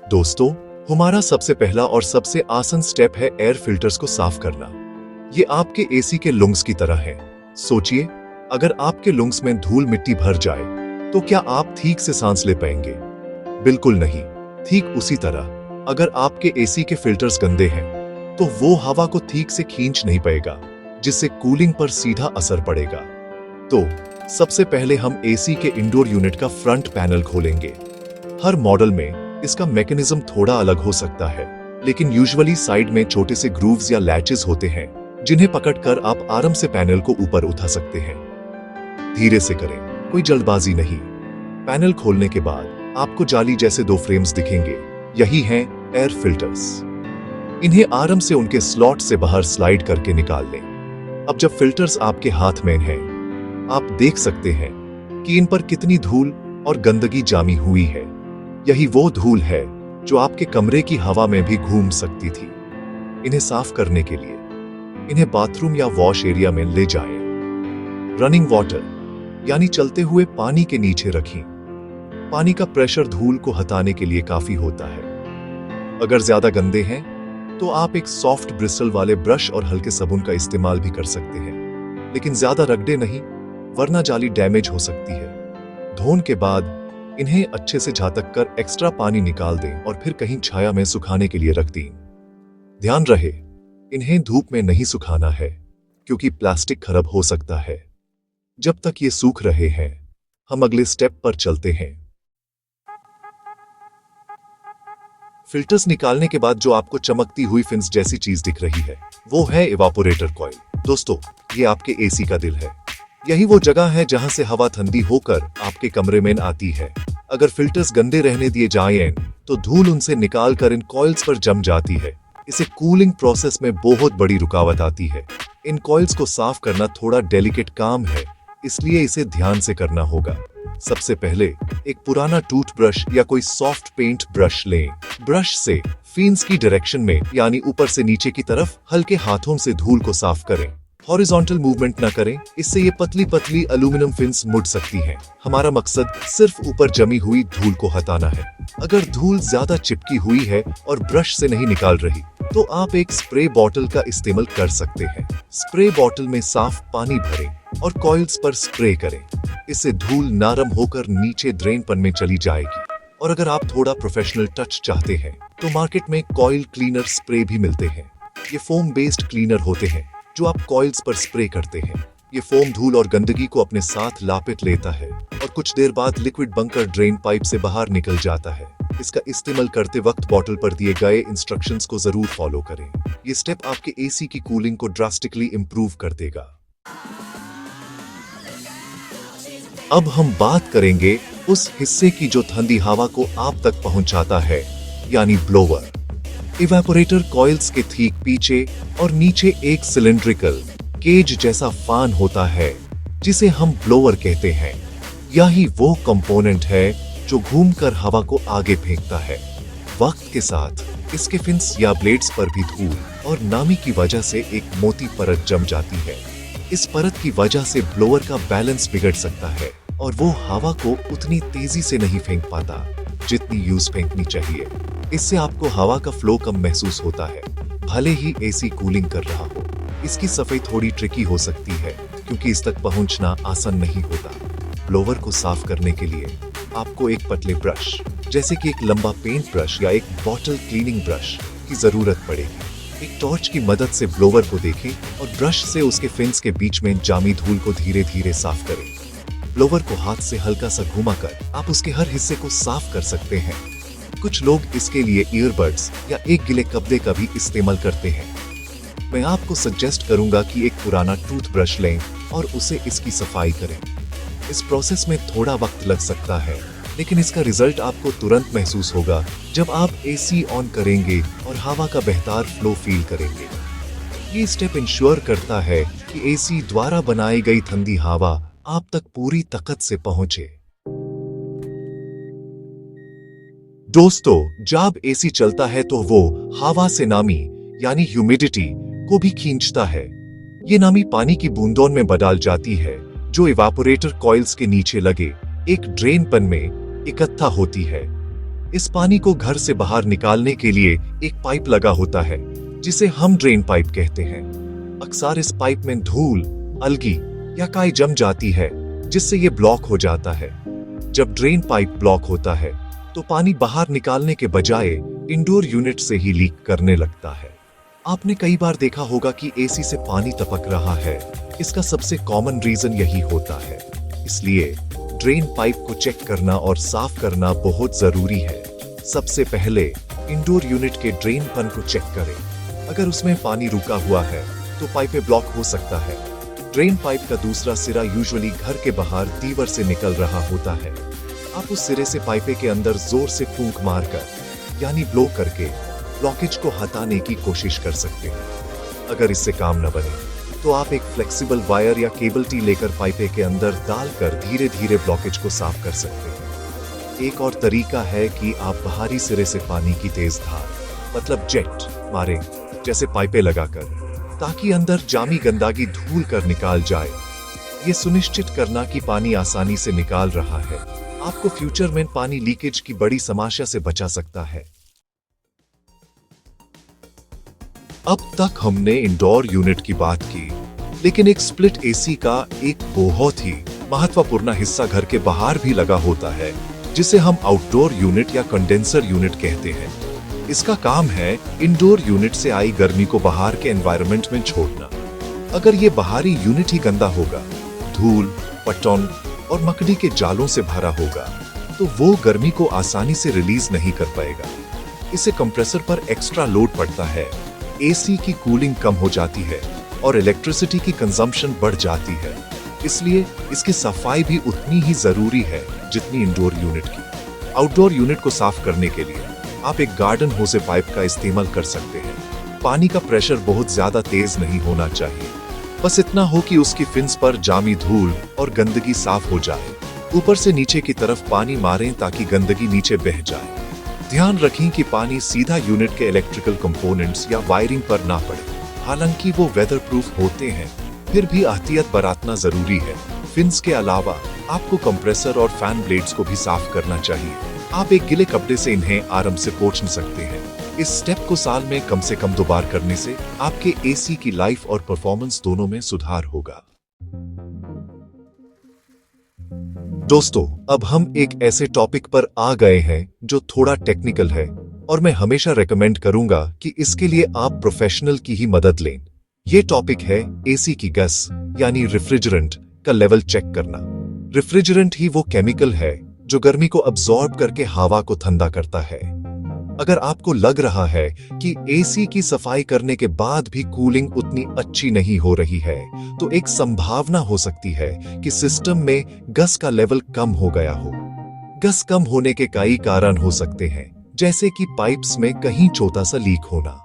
दोस्तों, हमारा सबसे पहला और सबसे आसान स्टेप है एयर फिल्टर्स को साफ करना। ये आपके एसी के लुंग्स की तरह है। सोचिए, अगर आपके लुंग्स में धूल मिट्टी भर जाए तो क्या आप ठीक से सांस ले पाएंगे? बिल्कुल नहीं। ठीक उसी तरह अगर आपके एसी के फिल्टर्स गंदे हैं तो वो हवा को ठीक से खींच नहीं पाएगा, जिससे कूलिंग पर सीधा असर पड़ेगा। तो सबसे पहले हम एसी के इंडोर यूनिट का फ्रंट पैनल खोलेंगे। हर मॉडल में इसका मैकेनिज्म थोड़ा अलग हो सकता है, लेकिन यूजुअली साइड में छोटे से ग्रूव्स या लैचेस होते हैं, जिन्हें पकड़कर आप आराम से पैनल को ऊपर उठा सकते हैं। धीरे से करें, कोई जल्दबाजी नहीं। पैनल खोलने के बाद आपको जाली जैसे दो फ्रेम्स दिखेंगे। यही हैं एयर फिल्टर्स। इन्हें आराम से उनके स्लॉट से बाहर स्लाइड करके निकाल लें। अब जब फिल्टर्स आपके हाथ में हैं, आप देख सकते हैं कि इन पर कितनी धूल और गंदगी जामी हुई है। यही वो धूल है जो आपके कमरे की हवा में भी घूम सकती थी। इन्हें साफ करने के लिए इन्हें बाथरूम या वॉश एरिया में ले जाएं। रनिंग वाटर यानी चलते हुए पानी के नीचे रखें। पानी का प्रेशर धूल को हटाने के लिए काफी होता है। अगर ज्यादा गंदे हैं तो आप एक सॉफ्ट ब्रिस्टल वाले ब्रश और हल्के साबुन का इस्तेमाल भी कर सकते हैं, लेकिन ज्यादा रगड़े नहीं, वरना जाली डैमेज हो सकती है। धोने के बाद इन्हें अच्छे से झटक कर एक्स्ट्रा पानी निकाल दें और फिर कहीं छाया में सुखाने के लिए रख दें। ध्यान रहे, इन्हें धूप में नहीं सुखाना है, क्योंकि प्लास्टिक खराब हो सकता है। जब तक ये सूख रहे हैं, हम अगले स्टेप पर चलते हैं। फिल्टर्स निकालने के बाद जो आपको चमकती हुई फिन्स जैसी चीज दिख रही है, वो है इवापोरेटर कॉइल। दोस्तों, ये आपके एसी का दिल है। यही वो जगह है जहां से हवा ठंडी होकर आपके कमरे में आती है। अगर फिल्टर्स गंदे रहने दिए जाएं तो धूल उनसे निकालकर इन कॉइल्स पर जम जाती है। इसे कूलिंग प्रोसेस में बहुत बड़ी रुकावट आती है। इन कॉइल्स को साफ करना थोड़ा डेलिकेट काम है, इसलिए इसे ध्यान से करना होगा। सबसे पहले एक पुराना टूथब्रश या कोई सॉफ्ट पेंट ब्रश लें। ब्रश से फिन्स की डायरेक्शन में यानी ऊपर से नीचे की तरफ हल्के हाथों से धूल को साफ करें। हॉरिजॉन्टल मूवमेंट न करें, इससे ये पतली पतली एल्यूमिनियम फिन्स मुड़ सकती हैं। हमारा मकसद सिर्फ ऊपर जमी हुई धूल को हटाना है। अगर धूल ज्यादा चिपकी हुई है और ब्रश से नहीं निकाल रही, तो आप एक स्प्रे बॉटल का इस्तेमाल कर सकते हैं। स्प्रे बॉटल में साफ पानी भरें और कॉइल्स पर स्प्रे करें। इससे धूल नरम होकर नीचे ड्रेन पन में चली जाएगी। और अगर आप थोड़ा प्रोफेशनल टच चाहते हैं, तो मार्केट में कॉइल क्लीनर स्प्रे भी मिलते हैं। ये फोम बेस्ड क्लीनर होते हैं जो आप कॉइल्स पर स्प्रे करते हैं। ये फोम धूल और गंदगी को अपने साथ लापित लेता है और कुछ देर बाद लिक्विड बनकर ड्रेन पाइप से बाहर निकल जाता है। इसका इस्तेमाल करते वक्त बॉटल पर दिए गए इंस्ट्रक्शंस को जरूर फॉलो करें। ये स्टेप आपके एसी की कूलिंग को ड्रास्टिकली इंप्रूव कर देगा। अब हम बात करेंगे उस हिस्से की जो ठंडी हवा को आप तक पहुंचाता है, यानी ब्लोअर। इवेपोरेटर कॉइल्स के ठीक पीछे और नीचे एक सिलिंड्रिकल केज जैसा फैन होता है, जिसे हम ब्लोअर कहते हैं। यही वो कंपोनेंट है जो घूमकर हवा को आगे फेंकता है। वक्त के साथ इसके फिन्स या ब्लेड्स पर भी धूल और नमी की वजह से एक मोटी परत जम जाती है। इस परत की वजह से ब्लोअर का बैलेंस बिगड़ सकता है और वो हवा को उतनी तेजी से नहीं फेंक पाता जितनी यूज फेंकनी चाहिए। इससे आपको हवा का फ्लो कम महसूस होता है, भले ही एसी कूलिंग कर रहा हो। इसकी सफाई थोड़ी ट्रिकी हो सकती है, क्योंकि इस तक पहुंचना आसान नहीं होता। ब्लोअर को साफ करने के लिए आपको एक पतले ब्रश, जैसे कि एक लंबा पेंट ब्रश या एक बॉटल क्लीनिंग ब्रश की जरूरत पड़ेगी। एक टॉर्च की मदद से ब्लोअर को देखें और ब्रश से उसके फिन्स के बीच में जामी धूल को धीरे धीरे साफ करें। ब्लोअर को हाथ से हल्का सा घुमाकर आप उसके हर हिस्से को साफ कर सकते हैं। कुछ लोग इसके लिए ईयरबड्स या एक गिले कपड़े का भी इस्तेमाल करते हैं। मैं आपको सजेस्ट करूंगा कि एक पुराना टूथब्रश लें और उसे इसकी सफाई करें। इस प्रोसेस में थोड़ा वक्त लग सकता है, लेकिन इसका रिजल्ट आपको तुरंत महसूस होगा जब आप एसी ऑन करेंगे और हवा का बेहतर फ्लो फील करेंगे। ये स्टेप इंश्योर करता है कि एसी द्वारा बनाई गई ठंडी हवा आप तक पूरी ताकत से पहुंचे। दोस्तों, जब एसी चलता है तो वो हवा से नमी यानी ह्यूमिडिटी को भी खींचता है। ये नमी पानी की बूंदों में बदल जाती है, जो इवापोरेटर कॉइल्स के नीचे लगे एक ड्रेन पन में इकट्ठा होती है। इस पानी को घर से बाहर निकालने के लिए एक पाइप लगा होता है जिसे हम ड्रेन पाइप कहते हैं। अक्सर इस पाइप में धूल, अलगी या काई जम जाती है जिससे ये ब्लॉक हो जाता है। जब ड्रेन पाइप ब्लॉक होता है तो पानी बाहर निकालने के बजाय इंडोर यूनिट से ही लीक करने लगता है। आपने कई बार देखा होगा कि एसी से पानी टपक रहा है। इसका सबसे कॉमन रीजन यही होता है। इसलिए ड्रेन पाइप को चेक करना और साफ करना बहुत जरूरी है। सबसे पहले इंडोर यूनिट के ड्रेन पन को चेक करें। अगर उसमें पानी रुका हुआ है तो पाइप ब्लॉक हो सकता है। ड्रेन पाइप का दूसरा सिरा यूजुअली घर के बाहर दीवार से निकल रहा होता है। आप उस सिरे से पाइप के अंदर जोर से फूंक मारकर यानी ब्लो करके ब्लॉकेज को हटाने की कोशिश कर सकते हैं। अगर इससे काम न बने तो आप एक फ्लेक्सिबल वायर या केबल टी लेकर पाइप के अंदर डालकर धीरे धीरे ब्लॉकेज को साफ कर सकते हैं। एक और तरीका है कि आप बाहरी सिरे से पानी की तेज धार मतलब जेट मारें, जैसे पाइपें लगाकर, ताकि अंदर जामी गंदगी धूल कर निकाल जाए। ये सुनिश्चित करना कि पानी आसानी से निकाल रहा है आपको फ्यूचर में पानी लीकेज की बड़ी समस्या से बचा सकता है। अब तक हमने इंडोर यूनिट की बात की, लेकिन एक स्प्लिट एसी का एक बहुत ही महत्वपूर्ण हिस्सा घर के बाहर भी लगा होता है, जिसे हम आउटडोर यूनिट या कंडेंसर यूनिट कहते हैं। इसका काम है इंडोर यूनिट से आई गर्मी को बाहर के एनवायरनमेंट में छोड़ना। अगर ये बाहरी यूनिट ही गंदा होगा, धूल, पटौन और मकड़ी के जालों से भरा होगा, तो वो गर्मी को आसानी से रिलीज नहीं कर पाएगा। इसे कंप्रेसर पर एक्स्ट्रा लोड पड़ता है, एसी की कूलिंग कम हो जाती है और इलेक्ट्रिसिटी की कंजम्पशन बढ़ जाती है। इसलिए इसकी सफाई भी उतनी ही जरूरी है जितनी इंडोर यूनिट की। आउटडोर यूनिट को साफ करने के लिए आप एक गार्डन होसे पाइप का इस्तेमाल कर सकते हैं। पानी का प्रेशर बहुत ज्यादा तेज नहीं होना चाहिए, बस इतना हो कि उसकी फिन्स पर जामी धूल और गंदगी साफ हो जाए। ऊपर से नीचे की तरफ पानी मारें ताकि गंदगी नीचे बह जाए। ध्यान रखें कि पानी सीधा यूनिट के इलेक्ट्रिकल कंपोनेंट्स या वायरिंग पर ना पड़े। हालांकि वो वेदर प्रूफ होते हैं, फिर भी एहतियात बरतना जरूरी है। फिन्स के अलावा आपको कंप्रेसर और फैन ब्लेड्स को भी साफ करना चाहिए। आप एक गीले कपड़े से इन्हें आराम से पोंछ सकते हैं। इस स्टेप को साल में कम से कम 2 बार करने से आपके एसी की लाइफ और परफॉर्मेंस दोनों में सुधार होगा। दोस्तों, अब हम एक ऐसे टॉपिक पर आ गए हैं जो थोड़ा टेक्निकल है और मैं हमेशा रेकमेंड करूंगा कि इसके लिए आप प्रोफेशनल की ही मदद लें। ये टॉपिक है एसी की गैस यानी रेफ्रिजरेंट का लेवल चेक करना। रेफ्रिजरेंट ही वो केमिकल है जो गर्मी को अब्सॉर्ब करके हवा को ठंडा करता है। अगर आपको लग रहा है कि एसी की सफाई करने के बाद भी कूलिंग उतनी अच्छी नहीं हो रही है, तो एक संभावना हो सकती है कि सिस्टम में गैस का लेवल कम हो गया हो। गैस कम होने के कई कारण हो सकते हैं, जैसे कि पाइप्स में कहीं छोटा सा लीक होना।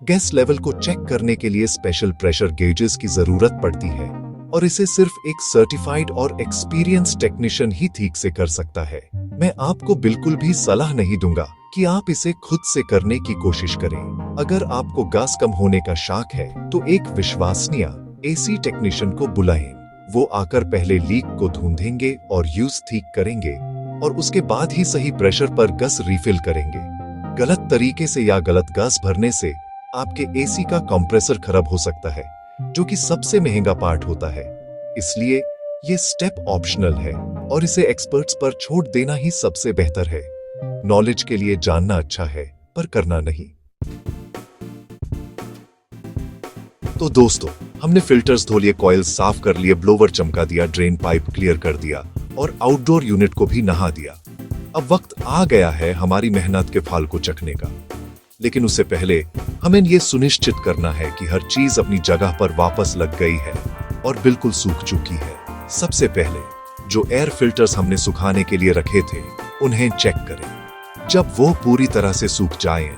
गैस लेवल को चेक करने के लिए स्पेशल प्रेशर गेजेस की जरूरत पड़ती है और इसे सिर्फ एक सर्टिफाइड और एक्सपीरियंस टेक्नीशियन ही ठीक से कर सकता है। मैं आपको बिल्कुल भी सलाह नहीं दूंगा कि आप इसे खुद से करने की कोशिश करें। अगर आपको गैस कम होने का शक है तो एक विश्वसनीय एसी टेक्नीशियन को बुलाएं। वो आकर पहले लीक को ढूंढेंगे और यूज ठीक करेंगे और उसके बाद ही सही प्रेशर पर गैस रिफिल करेंगे। गलत तरीके से या गलत गैस भरने से आपके एसी का कंप्रेसर खराब हो सकता है, जो कि सबसे महंगा पार्ट होता है। इसलिए ये स्टेप ऑप्शनल है और इसे एक्सपर्ट्स पर छोड़ देना ही सबसे बेहतर है। नॉलेज के लिए जानना अच्छा है, पर करना नहीं। तो दोस्तों, हमने फिल्टर्स धो लिए, कॉइल्स साफ कर लिए, ब्लोवर चमका दिया, ड्रेन पाइप क्लियर कर दिया और आउटडोर यूनिट को भी नहा दिया। अब वक्त आ गया है हमारी मेहनत के फल को चखने का। लेकिन उससे पहले हमें यह सुनिश्चित करना है कि हर चीज अपनी जगह पर वापस लग गई है और बिल्कुल सूख चुकी है। सबसे पहले जो एयर फिल्टर्स हमने सुखाने के लिए रखे थे, उन्हें चेक करें। जब वो पूरी तरह से सूख जाएं,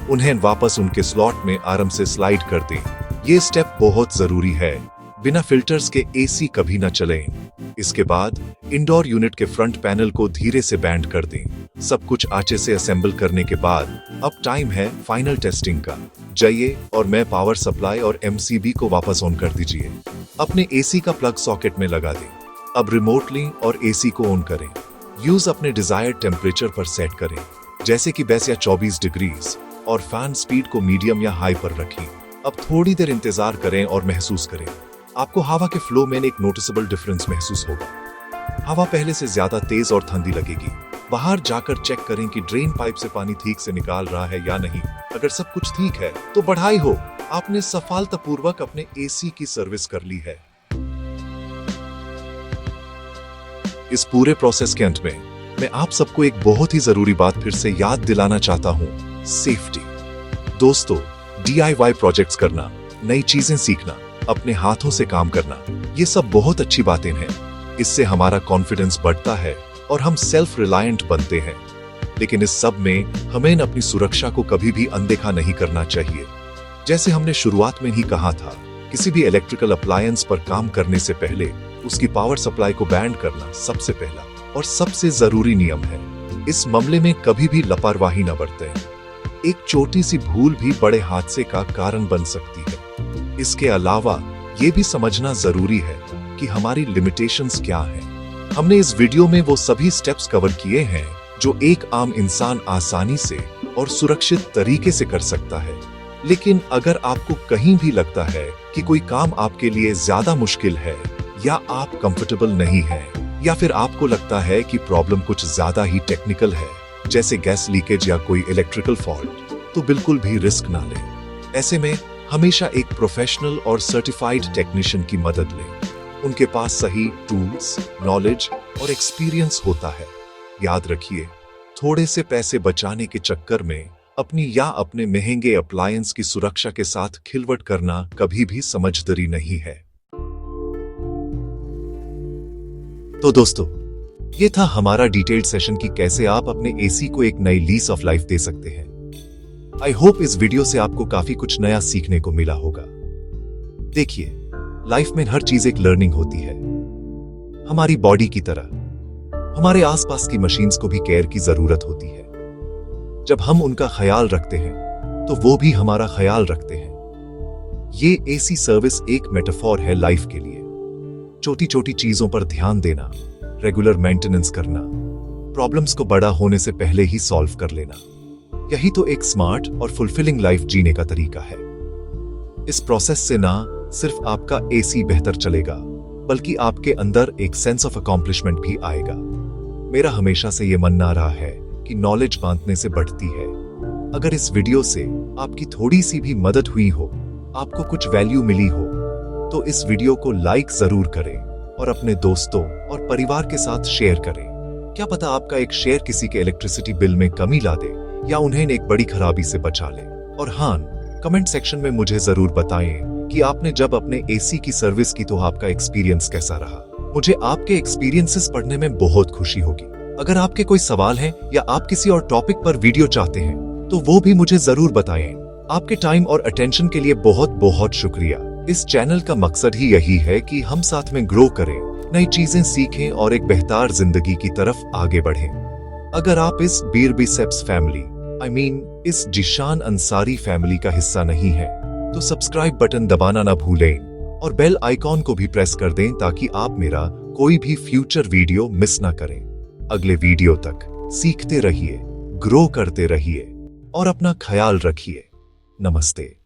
उन्हें वापस उनके स्लॉट में आराम से स्लाइड कर दें। ये स्टेप बहुत जरूरी है, बिना फिल्टर्स के एसी कभी न चलें। इसके बाद इंडोर यूनिट के फ्रंट पैनल को धीरे से बैंड कर दें। सब कुछ आंचे से असेंबल करने के बाद अब टाइम है फाइनल टेस्टिंग का। जाइए और मैं पावर सप्लाई और एमसीबी को वापस ऑन कर दीजिए। अपने एसी का प्लग सॉकेट में लगा दें। अब रिमोटली और एसी को ऑन करें। यूज अपने डिजायर्ड टेम्परेचर पर सेट करें। जैसे कि बेस या 24 डिग्रीज, और फैन स्पीड को मीडियम या हाई पर रखें। अब थोड़ी देर इंतजार करें और महसूस करें। आपको हवा के फ्लो में एक नोटिसेबल डिफरेंस महसूस होगा। हवा पहले से ज्यादा तेज और ठंडी लगेगी। बाहर जाकर चेक करें कि ड्रेन पाइप से पानी ठीक से निकाल रहा है या नहीं। अगर सब कुछ ठीक है तो बधाई हो, आपने सफलतापूर्वक अपने एसी की सर्विस कर ली है। इस पूरे प्रोसेस के अंत में मैं आप सबको एक बहुत ही जरूरी बात फिर से याद दिलाना चाहता हूं, सेफ्टी। दोस्तों, DIY प्रोजेक्ट्स करना, नई चीजें सीखना, अपने हाथों से काम करना, ये सब बहुत अच्छी बातें हैं। इससे हमारा कॉन्फिडेंस बढ़ता है और हम सेल्फ रिलायंट बनते हैं। लेकिन इस सब में हमें अपनी सुरक्षा को कभी भी अनदेखा नहीं करना चाहिए। जैसे हमने शुरुआत में ही कहा था, किसी भी इलेक्ट्रिकल अप्लायंस पर काम करने से पहले उसकी पावर सप्लाई को बैंड करना सबसे पहला और सबसे जरूरी नियम है। इस मामले में कभी भी लापरवाही न बरतें। एक छोटी सी भूल भी बड़े हादसे का कारण बन सकती है। इसके अलावा ये भी समझना जरूरी है कि हमारी लिमिटेशंस क्या हैं। हमने इस वीडियो में वो सभी स्टेप्स कवर किए हैं जो एक आम इंसान आसानी से और सुरक्षित तरीके से कर सकता है। लेकिन अगर आपको कहीं भी लगता है कि कोई काम आपके लिए ज्यादा मुश्किल है, या आप कंफर्टेबल नहीं हैं, या फिर आपको लगता है कि प्रॉब्लम कुछ ज्यादा ही टेक्निकल है, जैसे गैस लीकेज या कोई इलेक्ट्रिकल फॉल्ट, तो बिल्कुल भी रिस्क ना लें। ऐसे में हमेशा एक प्रोफेशनल और सर्टिफाइड टेक्नीशियन की मदद लें। उनके पास सही टूल्स, नॉलेज और एक्सपीरियंस होता है। याद रखिए, थोड़े से पैसे बचाने के चक्कर में अपनी या अपने महंगे अप्लायंस की सुरक्षा के साथ खिलवाड़ करना कभी भी समझदारी नहीं है। तो दोस्तों, ये था हमारा डिटेल्ड सेशन कि कैसे आप अपने एसी को एक नई लीज ऑफ लाइफ दे सकते हैं। आई होप इस वीडियो से आपको काफी कुछ नया सीखने को मिला होगा। देखिए, लाइफ में हर चीज एक लर्निंग होती है। हमारी बॉडी की तरह हमारे आसपास की मशीन्स को भी केयर की जरूरत होती है। जब हम उनका ख्याल रखते हैं तो वो भी हमारा ख्याल रखते हैं। ये एसी सर्विस एक मेटाफोर है लाइफ के लिए। छोटी छोटी चीजों पर ध्यान देना, रेगुलर मेंटेनेंस करना, प्रॉब्लम्स को बड़ा होने से पहले ही सॉल्व कर लेना, यही तो एक स्मार्ट और फुलफिलिंग लाइफ जीने का तरीका है। इस प्रोसेस से ना सिर्फ आपका एसी बेहतर चलेगा, बल्कि आपके अंदर एक सेंस ऑफ अकॉम्प्लिशमेंट भी आएगा। मेरा हमेशा से ये मानना रहा है कि नॉलेज बांटने से बढ़ती है। अगर इस वीडियो से आपकी थोड़ी सी भी मदद हुई हो, आपको कुछ वैल्यू मिली हो, तो इस वीडियो को लाइक जरूर करें और अपने दोस्तों और परिवार के साथ शेयर करें। क्या पता आपका एक शेयर किसी के इलेक्ट्रिसिटी बिल में कमी ला दे या उन्हें एक बड़ी खराबी से बचा ले। और हाँ, कमेंट सेक्शन में मुझे जरूर बताएं कि आपने जब अपने एसी की सर्विस की तो आपका एक्सपीरियंस कैसा रहा। मुझे आपके एक्सपीरियंसेस पढ़ने में बहुत खुशी होगी। अगर आपके कोई सवाल है या आप किसी और टॉपिक पर वीडियो चाहते हैं तो वो भी मुझे जरूर बताएं। आपके टाइम और अटेंशन के लिए बहुत बहुत शुक्रिया। इस चैनल का मकसद ही यही है कि हम साथ में ग्रो करें, नई चीजें सीखें और एक बेहतर जिंदगी की तरफ आगे बढ़ें। अगर आप इस बीरबिसेप्स फैमिली, इस जिशान अंसारी फैमिली का हिस्सा नहीं है, तो सब्सक्राइब बटन दबाना ना भूलें और बेल आइकॉन को भी प्रेस कर दें ताकि आप मेरा कोई भी फ्यूचर वीडियो मिस ना करें। अगले वीडियो तक सीखते रहिए, ग्रो करते रहिए और अपना ख्याल रखिए। नमस्ते।